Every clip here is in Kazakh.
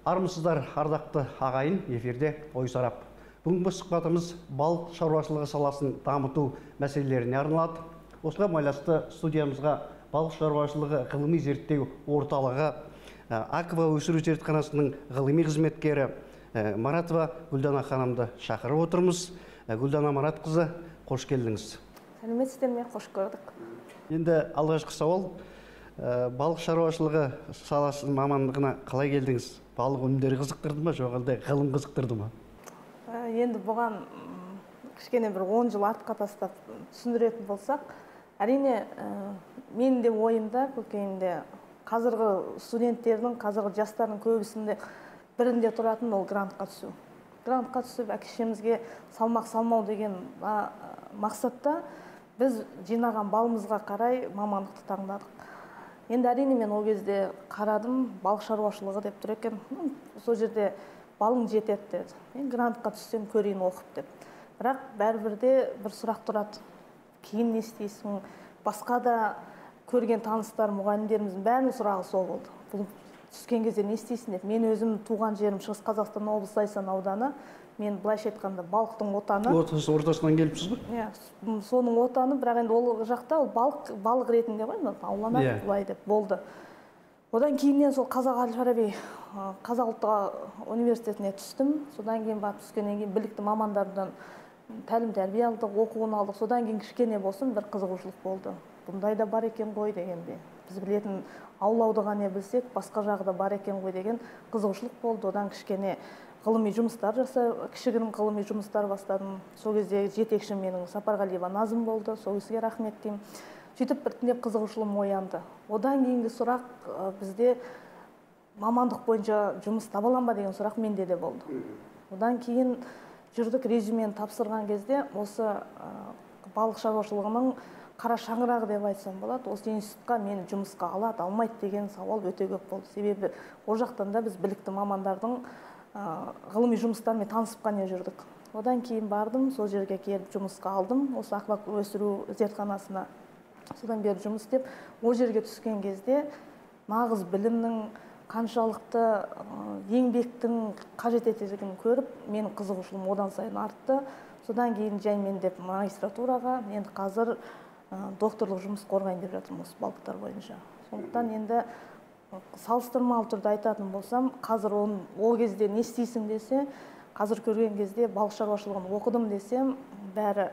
Армысыздар, ардақты ағайын, эфирде ой сарап. Бүгінгі сұхбатымыз балық шаруашылығы саласын дамыту мәселелеріне арналады. Осыған байланысты студиямызға балық шаруашылығы ғылыми зерттеу орталығы Аква өсіру зертханасының ғылыми қызметкері Маратова Гүлдана ханымды шақырып отырмыз. Гүлдана Маратқызы, қош келдіңіз. Сәлеметсіздер ме? Қош көрдік. Енді алғашқы сауал, балық шаруашылығы саласының мамандығына қалай келдіңіз? Балық өнімдері қызықтырды ма, жоқ әлде ғылым қызықтырды ма? Енді бұған кішкене бір 10 жыл артқа тастап түсіндіретін болсақ, әрине менің де ойымда, көкейімде қазіргі студенттердің, қазіргі жастардың көбісінде бірінде тұратын ол грантқа түсу. Грантқа түсіп, әке-шешемізге салмақ салмау деген мақсатта біз жинаған балымызға қарай мамандықты таңдадық. Енді әрине мен ол кезде қарадым, балық шаруашылығы деп тұр екен. Сол жерде балың жетеді деді. Мен грантқа түссем көрейін оқып деп. Бірақ бәрібірде бір сұрақ тұрады. Кейін не істейсің? Басқа да көрген таныстар, мұғалімдеріміздің бәрінің сұрағы сол болды. Бұл түскен кезде не істейсің деп. Мен өзім туған жерім Шығыс Қазақстан облысы Зайсан ауданы. Мен былайша айтқанда балықтың отаны. Ортасынан келіпсіз бе? Иә, соның отаны, бірақ енді ол жақта ол балық ретінде ғой, ауланады былай деп болды. Одан кейіннен сол Қазақ Әл-Фараби Қазақ ұлттық университетіне түстім. Содан кейін барып түскеннен кейін білікті мамандардан тәлім-тәрбие алдық, оқуын алдық. Содан кейін кішкене болсын бір қызығушылық болды. Бұндай да бар екен ғой дегенде. Біз білетін аулауды ғана білсек, басқа жағы да бар екен ғой деген қызығушылық болды. Одан кішкене ғылыми жұмыстар жасап, кішігірім ғылыми жұмыстар бастадым. Сол кезде жетекші менің Сапарғалиева Назым болды. Сол кісіге рахмет деймін. Сөйтіп біртіндеп қызығушылығым оянды. Одан кейінгі сұрақ бізде мамандық бойынша жұмыс таба аламын ба деген сұрақ менде де болды. Одан кейін жүрдік, резюмені тапсырған кезде осы балық шаруашылығының қара шаңырағы деп айтсам болады. Осы институтқа мені жұмысқа алады, алмайды деген сауал өте көп болды. Себебі ол жақтан да біз білікті мамандардың ғылыми жұмыстармен танысып қана жүрдік. Одан кейін бардым, сол жерге келіп жұмысқа алдым. Осы Аква өсіру зертханасына содан бері жұмыс істеп, ол жерге түскен кезде нағыз білімнің қаншалықты еңбектің қажет ететінін көріп, менің қызығушылығым одан сайын артты. Содан кейін мен деп магистратураға, енді қазір докторлық жұмыс қорғайын деп жатырмын осы балықтар бойынша. Сондықтан енді салыстырмалы түрде айтатын болсам, қазір ол кезде не істейсің десе, қазір көрген кезде балық шаруашылығын оқыдым десем, бәрі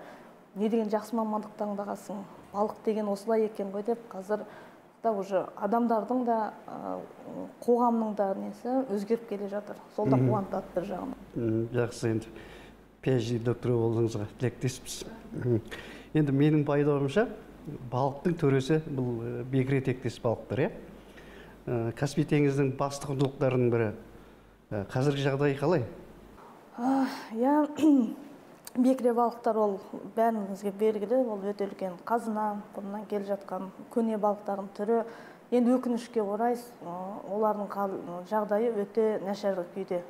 не деген жақсы мамандық таңдағансың, балық деген осылай екен ғой деп, қазір да уже адамдардың да қоғамның да несі өзгеріп келе жатыр. Сол да қуантады бір жағынан. Жақсы, енді PhD докторы болуыңызға тілектеспіз. Енді менің пайдаланымша балықтың төресі бұл бекіре тектес балықтар, иә? Каспий теңіздің басты құндылықтарының бірі. Қазіргі жағдай қалай? Иә, бекіре балықтар ол бәріңізге белгілі, ол өте үлкен қазына, бұрыннан келе жатқан көне балықтардың түрі. Енді өкінішке орай олардың жағдайы өте нашар күйде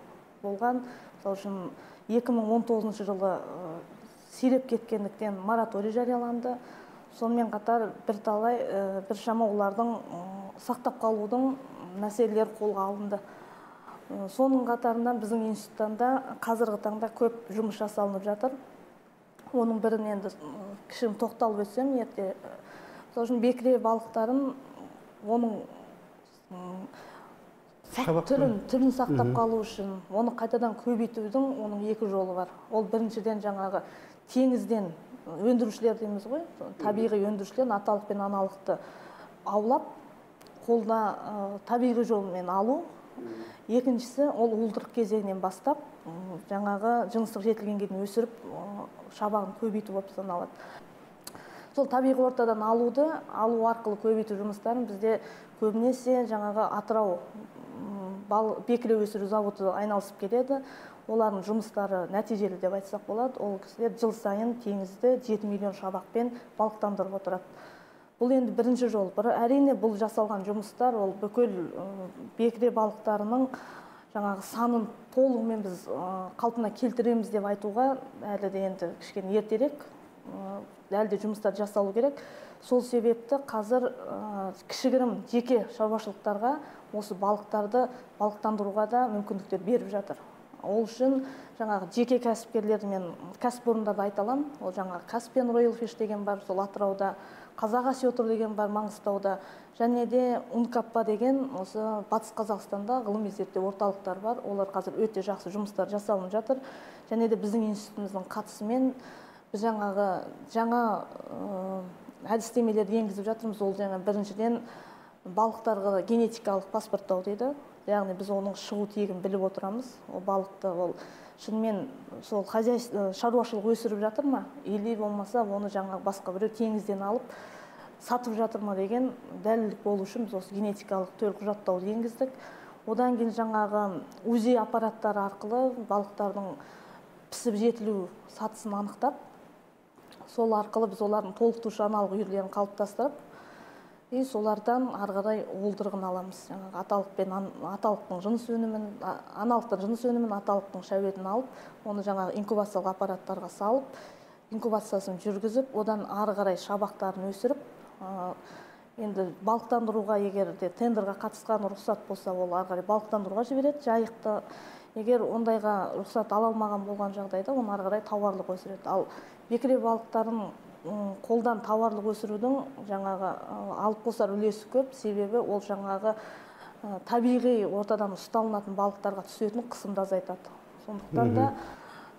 болған. Сол үшін 2019 жылы сиреп кеткендіктен мораторий жарияланды. Сонымен қатар біршама олардың сақтап қалудың мәселелері қолға алынды. Соның қатарынан біздің институттанда қазіргі таңда көп жұмыс жасалынып жатыр. Оның бірін енді кішігірім тоқталып өтсем, ерте. Сол үшін бекіре балықтарын оның түрін сақтап қалу үшін, оны қайтадан көбейтудің оның екі жолы бар. Ол біріншіден жаңағы теңізден өндірушілер дейміз ғой, табиғи өндірушілер аталық пен аналықты аулап, қолына табиғи жолмен алу. Екіншісі, ол уылдырық кезеңінен бастап, жаңағы жыныстық жетілгенге дейін өсіріп, шабағын көбейту болып саналады. Сол табиғи ортадан алу арқылы көбейту жұмыстарын бізде көбінесе жаңағы Атырау бекіре өсіру заводы айналысып келеді. Олардың жұмыстары нәтижелі деп айтсақ болады. Ол кісілер жыл сайын теңізді 7 миллион шабақпен балықтандырып отырады. Бұл енді бірінші жол. Әрине бұл жасалған жұмыстар, ол бүкіл бекіре балықтарының жаңағы санын толығымен біз қалпына келтіреміз деп айтуға әлі де енді кішкене ертерек, әлі де жұмыстар жасалу керек. Сол себепті қазір кішігірім жеке шаруашылықтарға осы балықтандыруға да мүмкіндіктер беріп жатыр. Ол үшін жаңағы жеке кәсіпкерлер мен кәсіпорындарды айта аламын. Ол жаңағы Каспиан Royal Fish деген бар, сол Атырауда, Қазақ Осетр деген бар, Маңғыстауда, және де Ункаппа деген осы Батыс Қазақстанда ғылыми зерттеу орталықтар бар. Олар қазір өте жақсы жұмыстар жасалынып жатыр. Және де біздің институтымыздың қатысымен біз жаңа әдістемелерді енгізіп жатырмыз. Ол жаңа біріншіден балықтарға генетикалық паспорттау дейді. Яғни біз оның шығу тегін біліп отырамыз. Ол балықты ол шынымен сол шаруашылық өсіріп жатыр ма, или болмаса оны жаңағы басқа біреу теңізден алып сатып жатыр ма деген дәлелдік болу үшін біз осы генетикалық төлқұжаттауды енгіздік. Одан кейін жаңағы УЗИ аппараттары арқылы балықтардың пісіп жетілу сатысын анықтап, сол арқылы біз олардың толықтырушы аналық үйірлерін қалыптастырып, солардан ары қарай уылдырығын аламыз. Аталықтың жыныс өнімін, аналықтың жыныс өнімін, аталықтың шәуетін алып, оны жаңағы инкубациялық аппараттарға салып, инкубациясын жүргізіп, одан ары қарай шабақтарын өсіріп, енді балықтандыруға егер де тендерға қатысқан рұқсат болса, ол ары қарай балықтандыруға жібереді. Жайықты егер ондайға рұқсат ала алмаған болған жағдайда, оны ары қарай тауарлық өсіреді. Ал бекіре балықтарын қолдан тауарлық өсірудің жаңағы алып қосар үлесі көп, себебі ол жаңағы табиғи ортадан ұсталынатын балықтарға түсетін қысымды азайтады. Сондықтан да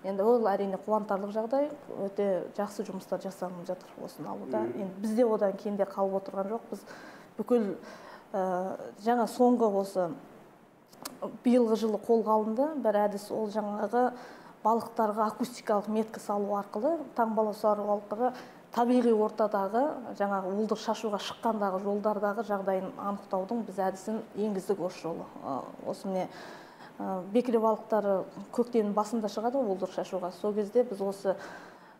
енді ол әрине қуантарлық жағдай, өте жақсы жұмыстар жасалынып жатыр осыны алуда. Енді бізде одан кейін де қалып отырған жоқ. Біз бүкіл жаңа соңғы осы биылғы жылы қолға алынды бір әдіс, ол жаңағы балықтарға акустикалық меткі салу арқылы таңбалау арқылы табиғи ортадағы жаңағы уылдырық шашуға шыққандағы жолдардағы жағдайын анықтаудың біз әдісін енгіздік осы жолы. Осы міне бекіре балықтары көктемнің басында шығады уылдырық шашуға. Сол кезде біз осы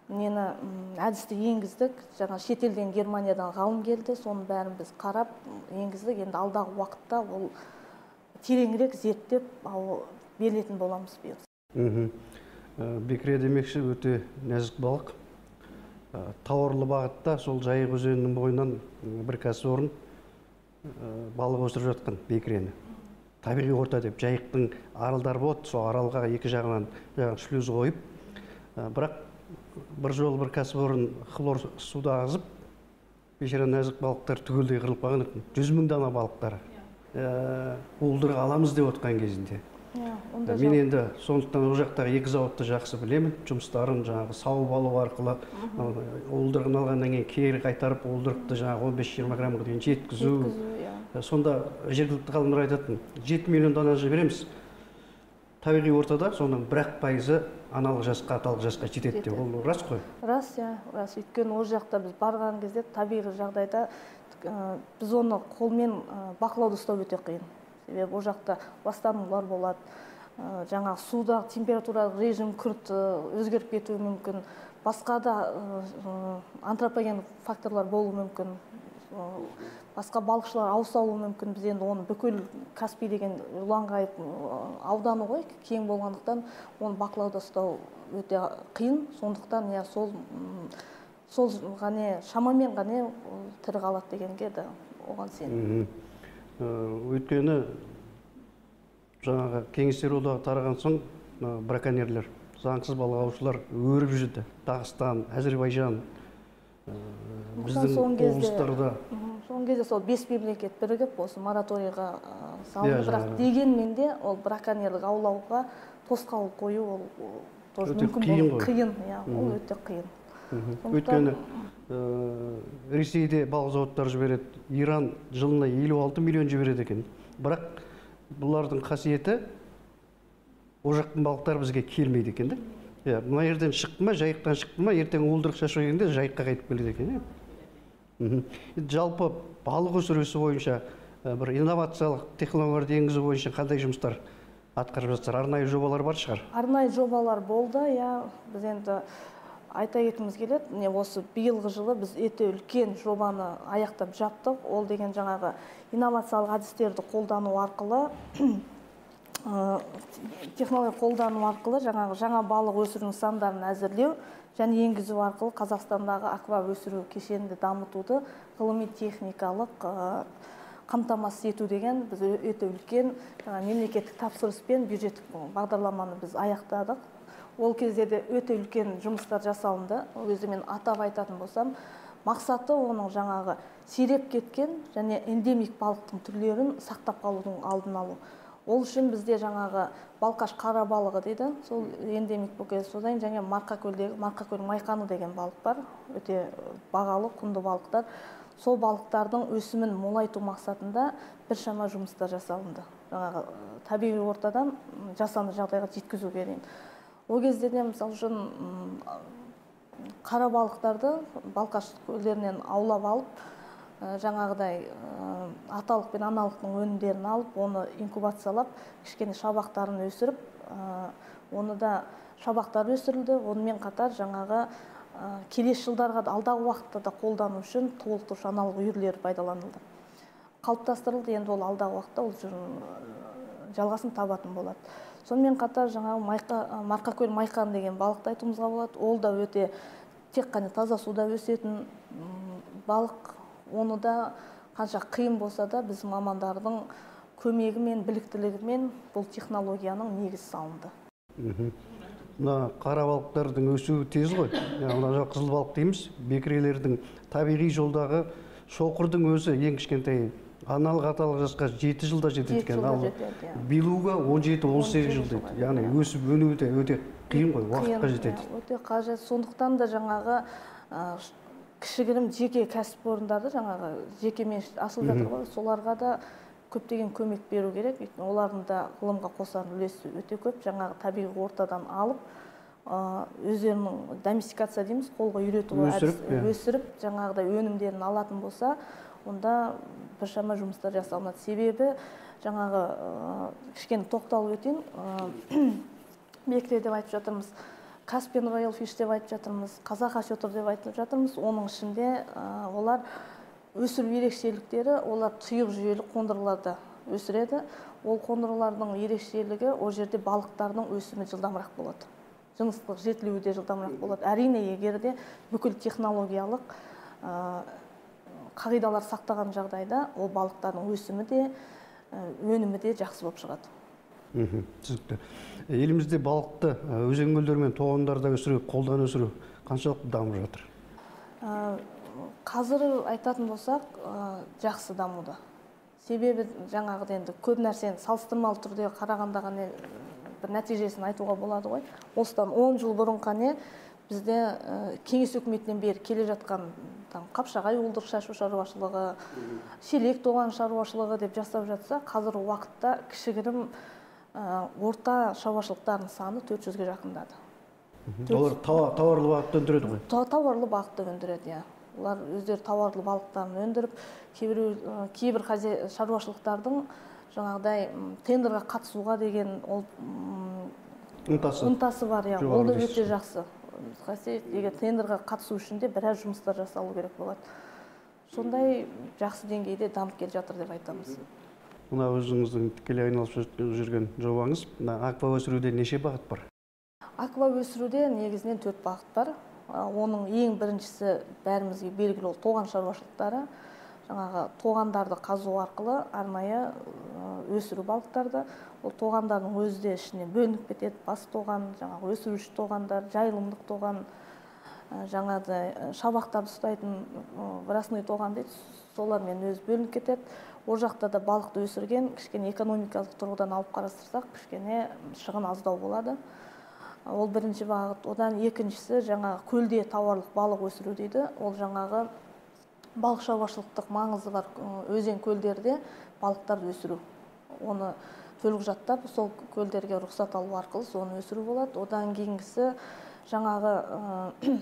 әдісті енгіздік. Жаңа шетелден Германиядан ғалым келді, соның бәрін біз қарап енгіздік. Енді алдағы уақытта ол тереңірек зерттеп берілетін боламыз бұйырса. Бекіре демекші өте нәзік балық. Тауарлы бағытта сол Жайық өзенінің бойынан бір кәсіпорын балық өсіріп жатқан бекірені. Табиғи орта деп Жайықтың аралдар болады, сол аралға екі жағынан шлюз қойып. Бірақ бір жол бір кәсіпорын хлор суда ағызып, бейшара нәзік балықтар түгелдей қырылып қалған екен. 100 мың дана балықтары. Уылдырық аламыз деп отқан кезінде. Мен енді сондықтан ол жақтағы екі зауытты жақсы білемін. Жұмыстарын жаңағы сауып алу арқылы уылдырығын алғаннан кейін кері қайтарып уылдырықты жаңағы 15-20 граммға дейін жеткізу. Сонда жергілікті ғалымдар айтатын, 7 миллион дана жібереміз. Табиғи ортада соның 1% аналық жасқа, аталық жасқа жетеді деп. Ол рас қой? Рас, рас. Өйткені ол жақта біз барған кезде табиғи жағдайда біз оны қолмен бақылауды ұстау өте қиын. Себебі ол жақта ластанулар болады, жаңа суда температуралық режим күрт өзгеріп кетуі мүмкін, басқа да антропоген факторлар болуы мүмкін, басқа балықшылар ауыса алуы мүмкін. Біз енді оны бүкіл Каспий деген ұланғай ауданы ғой, кең болғандықтан оны бақылауда ұстау өте қиын. Сондықтан сол шамамен ғана тірі қалады дегенге де оған сенім. Өйткені жаңағы кеңестер одағы тараған соң браконьерлер, заңсыз балық аулаушылар өріп жүрді. Дағыстан, Әзербайжан, біздің облыстарда. Соңғы кезде сол 5 мемлекет бірігіп осы мораторийға салынды, бірақ дегенмен де ол браконьерлік аулауға тосқауыл қою ол мүмкін қиын, ол өте қиын. Өйткені Ресейде балық зауыттары жібереді, Иран жылына 56 миллион жібереді екен. Бірақ бұлардың қасиеті ол жақтың балықтары бізге келмейді екен. Мына жерден шықты ма, Жайықтан шықты ма, ертең уылдырық шашу дегенде Жайыққа қайтып келеді екен. Жалпы балық өсірісі бойынша бір инновациялық технологияларды енгізу бойынша қандай жұмыстар атқарып жатсыздар? Арнайы жобалар бар шығар? Арнайы жобалар болды, біз енді айта кеткіміз келеді. Осы биылғы жылы біз өте үлкен жобаны аяқтап жаптық. Ол деген жаңағы инновациялық әдістерді қолдану арқылы технология қолдану арқылы жаңа балық өсіру нысандарын әзірлеу және енгізу арқылы Қазақстандағы аква өсіру кешенді дамытуды ғылыми техникалық қамтамасыз ету деген біз өте үлкен мемлекеттік тапсырыспен бюджеттік бағдарламаны біз аяқтадық. Ол кезде де өте үлкен жұмыстар жасалынды. Ол кезде мен атап айтатын болсам, мақсаты оның жаңағы сиреп кеткен және эндемик балықтың түрлерін сақтап қалудың алдын алу. Ол үшін бізде жаңағы балқаш қара балығы дейді, сол эндемик болып содан және Марқакөлдегі Марқакөл майқаны деген балық бар, өте бағалы, құнды балықтар. Сол балықтардың өсімін молайту мақсатында біршама жұмыстар жасалынды. Жаңағы табиғи ортадан жасанды жағдайға жеткізуге дейін. Ол кезде де мысалы үшін қара балықтарды Балқаш көлдерінен аулап алып, жаңағыдай аталық пен аналықтың өнімдерін алып, оны инкубациялап, кішкене шабақтарын өсіріп, оны да шабақтар өсірілді. Онымен қатар жаңағы келесі жылдарға алдағы уақытта да қолдану үшін толықтырушы аналық үйірлер пайдаланылды. Қалыптастырылды, енді ол алдағы уақытта ол жалғасын табатын болады. Сонымен қатар жаңағы Марқакөл майқан деген балықты айтуымызға болады. Ол да өте тек қана таза суда өсетін балық. Оны да қанша қиын болса да біз мамандардың көмегімен, біліктілігімен бұл технологияның негізі салынды. Мына қара балықтардың өсуі тез ғой. Мына қызыл балық дейміз, бекірелердің табиғи жолдағы шоқырдың өзі ең кішкентай аналық аталық жасқа 7 жылда жетеді екен. Ал белуга 17-18 жыл дейді. Яғни өсіп өнуі де өте қиын ғой, уақытқа жетеді. Өте қажет. Сондықтан да жаңағы кішігірім жеке кәсіпорындарды жаңағы жеке меншік ашылып жатыр ғой, соларға да көптеген көмек беру керек. Олардың да ғылымға қосар үлесі өте көп. Жаңағы табиғи ортадан алып, өздерінің доместикация дейміз, қолға үйрету өсіріп, жаңағыдай өнімдерін алатын болса, онда біршама жұмыстар жасалынады. Себебі жаңағы кішкене тоқталып өтейін, бекіре деп айтып жатырмыз, Каспиан Роял Фиш деп айтып жатырмыз, Қазақ Ашотыр деп айтып жатырмыз. Оның ішінде олар өсіру ерекшеліктері, олар тұйық жүйелі қондырғыларда өсіреді. Ол қондырғылардың ерекшелігі ол жерде балықтардың өсімі жылдамырақ болады. Жыныстық жетілуі де жылдамырақ болады. Әрине, егер де бүкіл технологиялық қағидалар сақтаған жағдайда ол балықтардың өсімі де өнімі де жақсы болып шығады. Түсінікті. Елімізде балықты өзен көлдер мен тоғандарда өсіру, қолдан өсіру қаншалықты дамып жатыр? Қазір айтатын болсақ, жақсы дамуда. Себебі жаңағыда енді көп нәрсені салыстырмалы түрде қарағандағы бір нәтижесін айтуға болады ғой. Осыдан 10 жыл бұрын қане бізде кеңес үкіметінен бері келе жатқан қапшағай уылдырық шашу шаруашылығы, шелек тоған шаруашылығы деп жасап жатса, қазір уақытта кішігірім орта шаруашылықтардың саны 400-ге жақындады. Олар тауарлы бағытты өндіреді ғой? Тауарлы бағытты өндіреді, олар өздері тауарлы балықтарын өндіріп, кейбір шаруашылықтардың жаңағыдай тендерға қатысуға деген ынтасы бар, ол да өте жақсы. Егер тендерға қатысу үшін де біраз жұмыстар жасалу керек болады. Сондай жақсы деңгейде дамып келе жатыр деп айтамыз. Мына өзіңіздің тікелей айналысып жүрген жобаңыз, аква өсіруде неше бағыт бар? Аква өсіруде негізінен 4 бағыт бар. Оның ең біріншісі бәрімізге белгілі ол тоған шаруашылықтары. Жаңағы тоғандарды қазу арқылы арнайы өсіру балықтарды. Ол тоғандардың өзі де ішіне бөлініп кетеді. Бас тоған, жаңағы өсіруші тоғандар, жайылымдық тоған, жаңағы шабақтарды ұстайтын выросной тоған дейді. Солармен өзі бөлініп кетеді. Ол жақта да балықты өсірген, кішкене экономикалық тұрғыдан алып қарастырсақ, кішкене шығын аздау болады. Ол бірінші бағыт. Одан екіншісі жаңағы көлде тауарлық балық өсіру дейді. Ол жаңағы балық шаруашылықтық маңызы бар өзен көлдерде балықтарды өсіру. Оны төлқұжаттап, сол көлдерге рұқсат алу арқылы соны өсіру болады. Одан кейінгісі жаңағы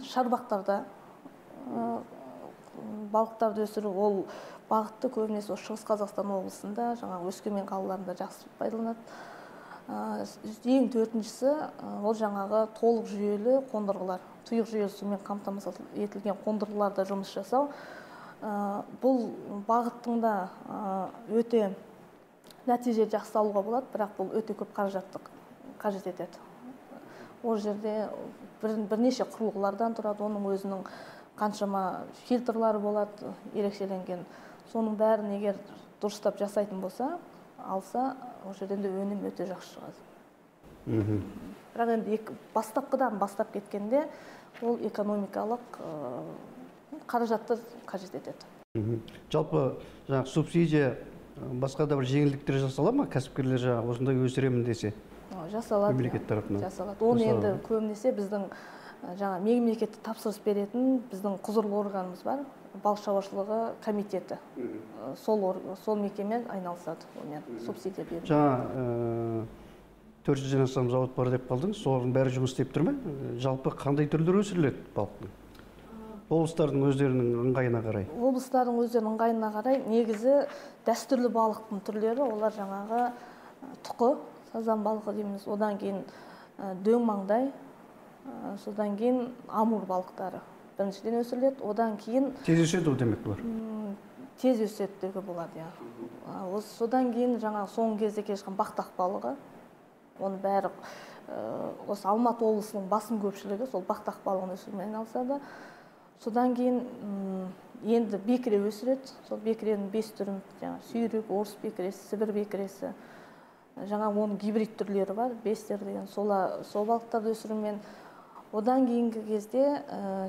шарбақтарда балықтарды өсіру. Ол бағытты көбінесе Шығыс Қазақстан облысында, жаңағы Өскемен қалаларында жақсы пайдаланады. Ең төртіншісі ол жаңағы толық жүйелі қондырғылар, тұйық жүйелі сумен қамтамасыз етілген қондырғыларда жұмыс жасау. Бұл бағыттың да өте нәтиже жақсы алуға болады, бірақ бұл өте көп қаражатты қажет етеді. Ол жерде бірнеше құрылғылардан тұрады, оның өзінің қаншама фильтрлары болады, ерекшеленген. Соның бәрін егер дұрыстап жасайтын болса, алса, ол жерден де өнім өте жақсы шығады. Бірақ енді бастапқыдан бастап кеткенде ол экономикалық қаражатты қажет етеді. Жалпы жаңағы субсидия, басқа да бір жеңілдіктер жасала ма, кәсіпкерлер жаңағы осындай өсіремін десе? Жасалады. Мемлекет тарапынан. Жасалады. Оны енді көбінесе біздің жаңа мемлекетті тапсырыс беретін біздің құзырлы органымыз бар, балық шаруашылығы комитеті. Сол мекеме айналысады, онымен субсидия береді. Жаңа 400-ден астам зауыт бар деп қалдыңыз, солардың бәрі жұмыс істеп тұр ма? Жалпы қандай түрлері өсіріледі балықтың? Облыстардың өздерінің ыңғайына қарай. Облыстардың өздерінің ыңғайына қарай негізі дәстүрлі балықтың түрлері, олар жаңағы тұқы, сазан балығы дейміз, одан кейін дөң маңдай, содан кейін амур балықтары біріншіден өсіріледі, одан кейін тез өседі демек бұлар? Тез өседі деуге болады, иә. Содан кейін жаңағы соңғы кезде келе жатқан бақтақ балығы, оны бәрі осы Алматы облысының басым көпшілігі сол бақтақ балығын өсірумен айналысады. Содан кейін енді бекіре өсіреді. Сол бекіренің 5 түрін, сүйрік, орыс бекіресі, сібір бекіресі, жаңа оның гибрид түрлері бар, бестер деген, сол балықтарды өсірумен. Одан кейінгі кезде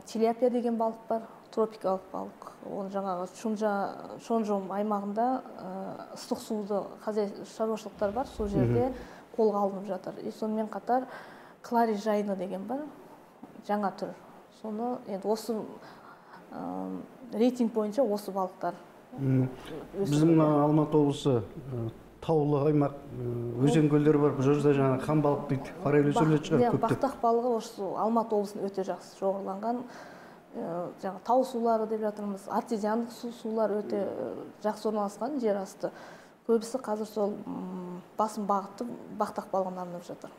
тилапия деген балық бар, тропикалық балық. Ол жаңағы Шонжом аймағында ыстық суды шаруашылықтар бар, сол жерде қолға алынып жатыр. Сонымен қатар клари жайны деген бар, жаңа түр. Соны енді осы рейтинг бойынша осы балықтар. Біздің Алматы облысы таулы аймақ, өзен көлдері бар, бұл жерде жаңа қан балық дейді, форель өсіріледі шығар көптеп. Бақтақ балығы осы Алматы облысында өте жақсы шоғырланған. Жаңа тау сулары деп жатырмыз, артезиандық сулар өте жақсы орналасқан жер асты. Көбісі қазір сол басым бағыты бақтақ балығына арнап жатыр.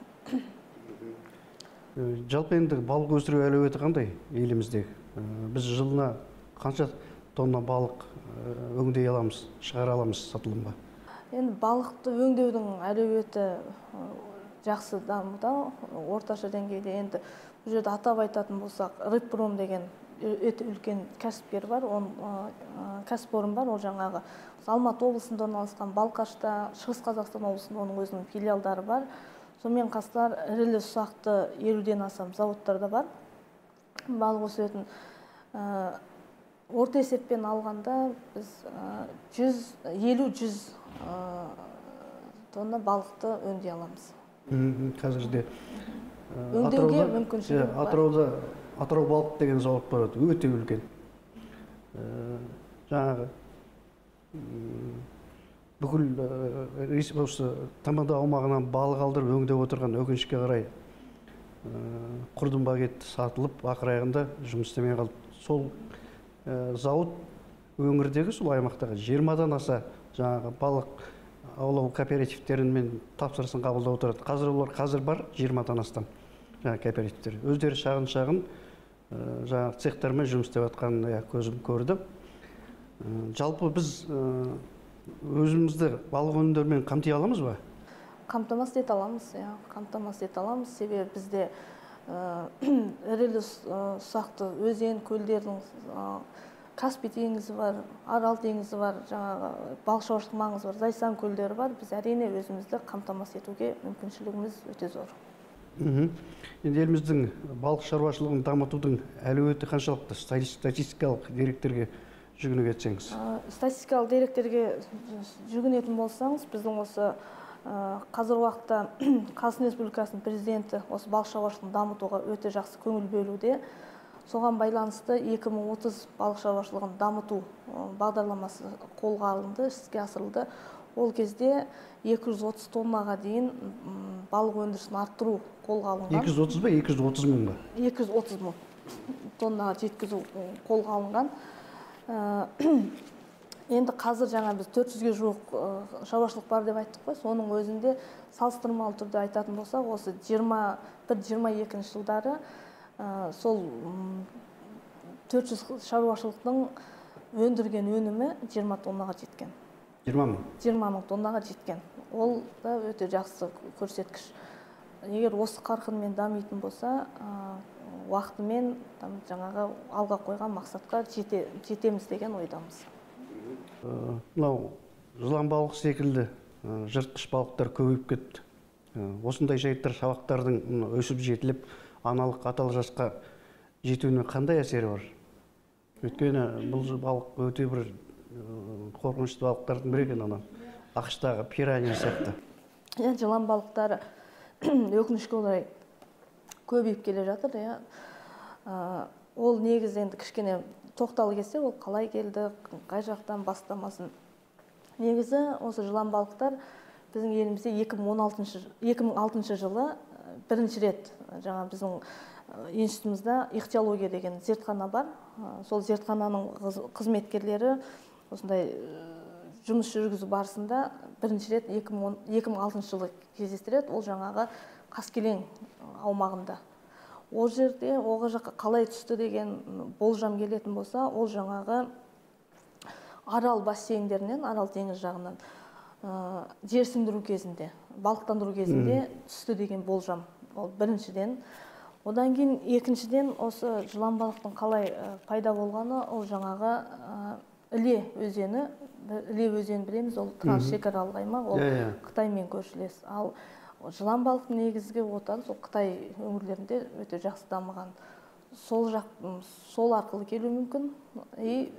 Жалпы енді балық өсіру әлеуеті қандай елімізде? Біз жылына қанша тонна балық өңдей аламыз, шығара аламыз сатылымға? Енді балықты өңдеудің әлеуеті жақсы дамуда, орташа деңгейде. Енді бұл жерде атап айтатын болсақ, Рыбпром деген өте үлкен кәсіпкер бар, кәсіпорын бар, ол жаңағы Алматы облысында орналасқан, Балқашта, Шығыс Қазақстан облысында оның өзінің филиалдары бар. Сонымен қатар ірілі ұсақты 50-ден астам зауыттарда бар. Балық өсіретін орта есеппен алғанда біз 50-100 тонна балықты өңдей аламыз. Қазірде өңдеуге мүмкіншілік бар. Атырауда Атырау балық деген зауыт бар, өте үлкен. Жаңағы бүкіл осы ТМД аумағынан балық алдырып өңдеп отырған, өкінішке қарай құрдымға кетті, сатылып, ақыр аяғында жұмыс істемей қалды. Сол зауыт өңірдегі, сол аймақтағы 20-дан аса жаңағы балық аулау кооперативтерімен тапсырысын қабылдап отырады. Қазір бар 20-дан астам кооперативтер. Өздері шағын жаңағы цехтармен жұмыс істеп жатқанын көзім көрді. Жалпы біз өзімізді балық өнімдерімен қамти аламыз ба? Қамтамасыз ете аламыз, қамтамасыз ете аламыз. Себебі бізде ірілі ұсақты өзен, көлдердің Каспий теңізі бар, Арал теңізі бар, жаңағы балық шаруашылық маңызы бар, Зайсан көлдері бар. Біз әрине өзімізді қамтамасыз етуге мүмкіншілігіміз өте зор. Енді еліміздің балық шаруашылығын дамытудың әлеуеті қаншалықты? Статистикалық деректерге жүгініп етсеңіз. Статистикалық деректерге жүгінетін болсаңыз, біздің осы қазір уақытта Қазақстан Республикасының президенті осы балық шаруашылығын дамытуға өте жақсы көңіл бөлуде. Соған байланысты 2030 балық шаруашылығын дамыту бағдарламасы қолға алынды, іске асырылды. Ол кезде 230 тоннаға дейін балық өндірісін арттыру қолға алынған. 230 ба, 230 мың ба? 230 мың тоннаға жеткізу қолға алынған. Енді қазір жаңа біз 400-ге жуық шаруашылық бар деп айттық қой, соның өзінде салыстырмалы түрде айтатын болсақ, осы 21-22 жылдары сол 400 шаруашылықтың өндірген өнімі 20 тоннаға жеткен. 20 мың? 20 мың тоннаға жеткен. Ол да өте жақсы көрсеткіш. егер осы қарқынмен дамитын болса, уақытымен жаңағы алға қойған мақсатқа жетеміз деген ойдамыз. Мынау жылан балық секілді жыртқыш балықтар көбейіп кетті. Осындай жайттар шабақтардың өсіп жетіліп, аналық аталы жасқа жетуіне қандай әсері бар? Өйткені бұл балық өте бір қорқынышты балықтардың бірі екен, ана ақштағы пиранья сияқты. Жылан балықтары өкінішке орай көбейіп келе жатыр. Ол негізі енді кішкене тоқталып кетсе, ол қалай келді, қай жақтан бастамасын. Негізі осы жылан балықтар біздің елімізде 2006 жылы бірінші рет жаңа біздің институтымызда ихтиология деген зертхана бар. Сол зертхананың қызметкерлері осындай жұмыс жүргізу барысында бірінші рет 2006 жылы кездестіреді. Ол жаңағы Қаскелең аумағында. Ол жерде оғы жаққа қалай түсті деген болжам келетін болса, ол жаңағы Арал бассейндерінен, Арал теңіз жағынан жерсіндіру кезінде, балықтандыру кезінде түсті деген болжам. Ол біріншіден. Одан кейін екіншіден осы жылан балықтың қалай пайда болғаны, ол жаңағы Іле өзені. Іле өзені білеміз, ол трансшекаралық аймақ, ол Қытаймен көршілес. Ал жылан балықтың негізгі отаны сол Қытай өңірлерінде өте жақсы дамыған. Сол арқылы келуі мүмкін.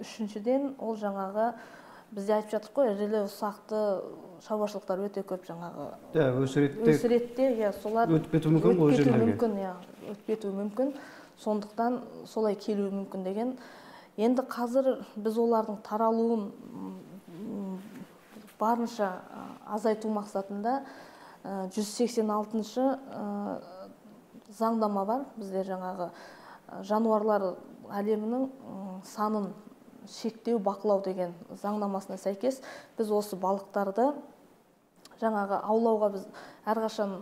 Үшіншіден, ол жаңағы бізде айтып жатыр қой, ірілі ұсақты шаруашылықтар өте көп жаңағы. Өсіретте, солар өтіп кетуі мүмкін, ол жерлерге. Өтіп кетуі мүмкін. Сондықтан солай келуі мүмкін деген. Енді қазір біз олардың таралуын барынша азайту мақсатында 186-шы заңнама бар. Бізде жаңағы жануарлар әлемінің санын шектеу, бақылау деген заңнамасына сәйкес біз осы балықтарды жаңағы аулауға біз әрқашан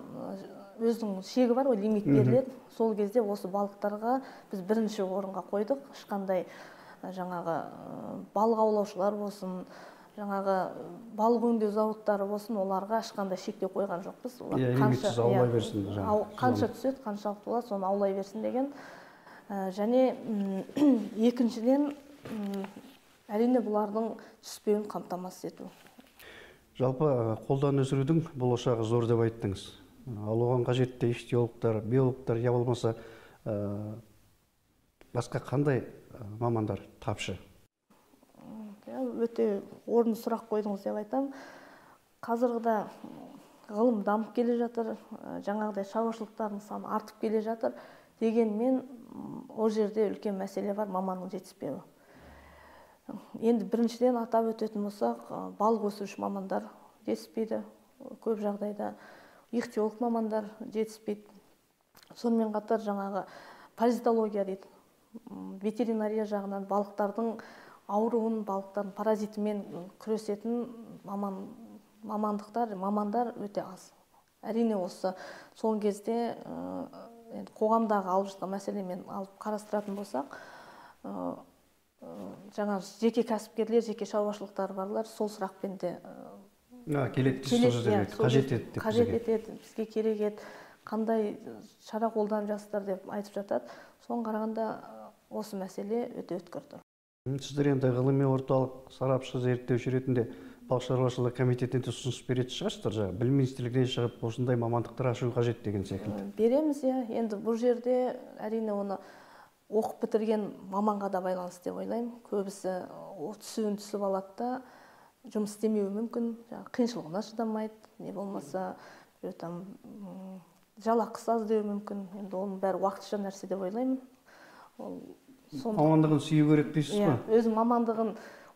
өзінің шегі бар, лимит беріледі. Сол кезде осы балықтарға біз бірінші орынға қойдық. Ешқандай жаңағы балық аулаушылар болсын, жаңағы балық өңдеу зауыттары болсын, оларға ешқандай шектеу қойған жоқпыз. Лимитсіз аулай берсін. Қанша түседі, қаншалықты болады, соны аулай берсін деген. Және екіншіден, әрине бұлардың түспеуін қамтамасыз ету. Жалпы қолдан өсірудің болашағы зор деп айттыңыз. Ал оған қажетті ихтиологтар, биологтар, я болмаса басқа қандай мамандар тапшы? Өте орынды сұрақ қойдыңыз деп айтам. Қазірғіде ғылым дамып келе жатыр, жаңағыдай шаруашылықтардың саны артып келе жатыр. Дегенмен ол жерде үлкен мәселе бар, маманның жетіспеуі. Енді біріншіден атап өтетін болсақ, балық өсіруші мамандар жетіспейді. Көп жағдайда ихтиолог мамандар жетіспейді. Сонымен қатар жаңағы паразитология дейді. Ветеринария жағынан балықтардың ауруын, балықтардың паразитімен күресетін мамандар өте аз. Әрине осы соңғы кезде қоғамдағы алып жатқан мәселемен алып қарастыратын болсақ, жаңа жеке кәсіпкерлер, жеке шаруашылықтар барлар сол сұрақпен де қажет етеді, бізге керек еді, қандай шара қолданып жатсыздар деп айтып жатады. Соған қарағанда осы мәселе өте өткір тұр. Сіздер енді ғылыми орталық сарапшы зерттеуші ретінде балық шаруашылығы комитетіне ұсыныс беретін шығарсыздар, білім министрлігінен шығып осындай мамандықтар ашу қажет деген секілді. Береміз, енді бұл жерде әрине оны оқып бітірген маманға да байланысты деп ойлаймын. Көбісі түсіп алады да жұмыс істемеуі мүмкін, қиыншылығына шыдамайды, не болмаса жалақысы аз деуі мүмкін. Енді оның бәрі уақытша нәрсе деп ойлаймын. Мамандығын сүю керек дейсіз ба? Өзінің мамандығын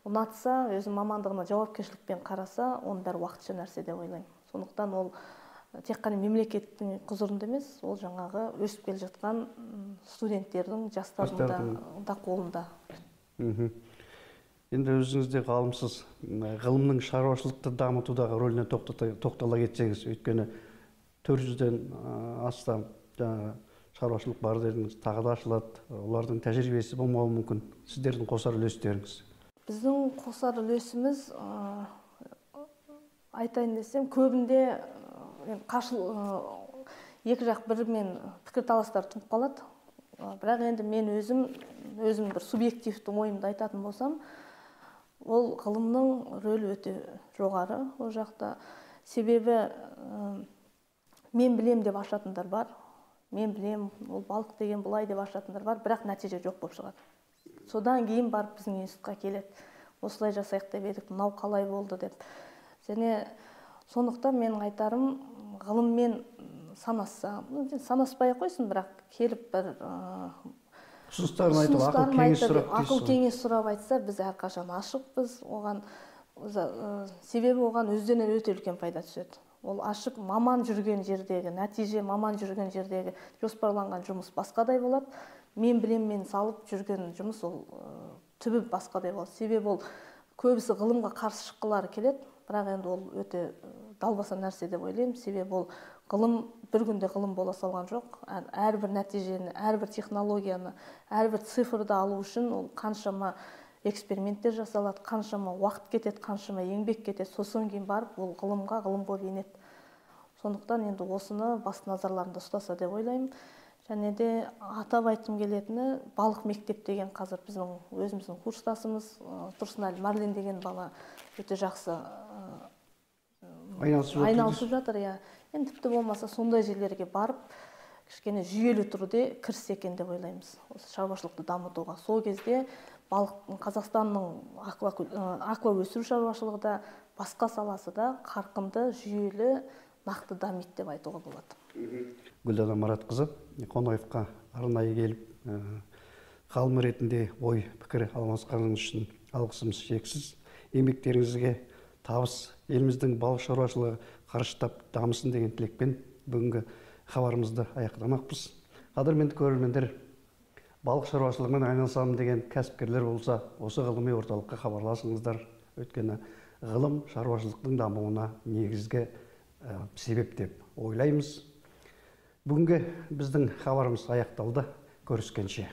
ұнатса, өзінің мамандығына жауапкершілікпен қараса, оның бәрі уақытша нәрсе деп ойлаймын. Сондықтан ол тек қана мемлекеттің құзырында емес, ол жаңағы өсіп келе жатқан студенттердің, жастардың да қолында. Енді өзіңізде ғалымсыз, ғылымның шаруашылықты дамытудағы рөліне тоқтала кетсеңіз, өйткені 400-ден астам шаруашылық бар дедіңіз, тағы да ашылады. Олардың тәжірибесі болмауы мүмкін. Сіздердің қосар үлестеріңіз? Біздің қосар үлесіміз, айтайын десем, көбінде екі жақ бірімен пікірталастар туып қалады. Бірақ енді мен өзім бір субъективті ойымды айтатын болсам, ол ғылымның рөлі өте жоғары ол жақта. Себебі мен білем деп ашатындар бар. Мен білем, ол балық деген бұлай деп ашатындар бар, бірақ нәтиже жоқ болып шығады. Содан кейін барып біздің институтқа келеді. Осылай жасайық деп едік, мынау қалай болды деп. Және сондықтан менің айтарым, ғылыммен санасса, санаспай қойсын, бірақ келіп бір ұсыныстарын айтып, ақыл кеңес сұрап айтса, біз әрқашан ашықпыз оған. Себебі оған өздерінен өте үлкен пайда түседі. Ол ашық маман жүрген жердегі нәтиже, маман жүрген жердегі жоспарланған жұмыс басқадай болады. Мен білем, мен салып жүрген жұмыс ол түбі басқадай болады. Себебі ол көбісі ғылымға қарсы шыққылары келеді, бірақ енді ол өте далбаса нәрсе деп ойлаймын. Себебі ол ғылым бір күнде ғылым бола салған жоқ. Әрбір нәтижені, әрбір технологияны, әрбір цифрды алу үшін ол қаншама эксперименттер жасалады, қаншама уақыт кетеді, қаншама еңбек кетеді, сосын кейін барып ол ғылымға ғылым болып енеді. Сондықтан енді осыны басты назарларында ұстаса деп ойлаймын. Және де атап айтқым келетіні, балық мектеп деген қазір біздің өзіміздің курстасымыз, Тұрсынәлі Марлен деген бала өте жақсы айналысып жатыр. Енді тіпті болмаса сондай жерлерге барып, кішкене жүйелі түрде кіріссе екен деп ойлаймыз. Осы шаруашылықты дамытуға. Сол кезде Қазақстанның аква өсіру шаруашылығы да, басқа саласы да қарқынды, жүйелі, нақты дамиды деп айтуға болады. Гүлдана Маратқызы, Қонаевқа арнайы келіп, ғалым ретінде ой пікір алмасқаныңыз үшін алғысымыз шексіз. Еңбектеріңізге табыс, еліміздің балық шаруашылығы қарыштап дамысын деген тілекпен бүгінгі хабарымызды аяқтамақпыз. Қадірменді көрермендер, балық шаруашылығымен айналысамын деген кәсіпкерлер болса, осы ғылыми орталыққа хабарласыңыздар. Өйткені ғылым шаруашылықтың дамуына негізгі себеп деп ойлаймыз. Бүгінгі біздің хабарымыз аяқталды. Көріскенше.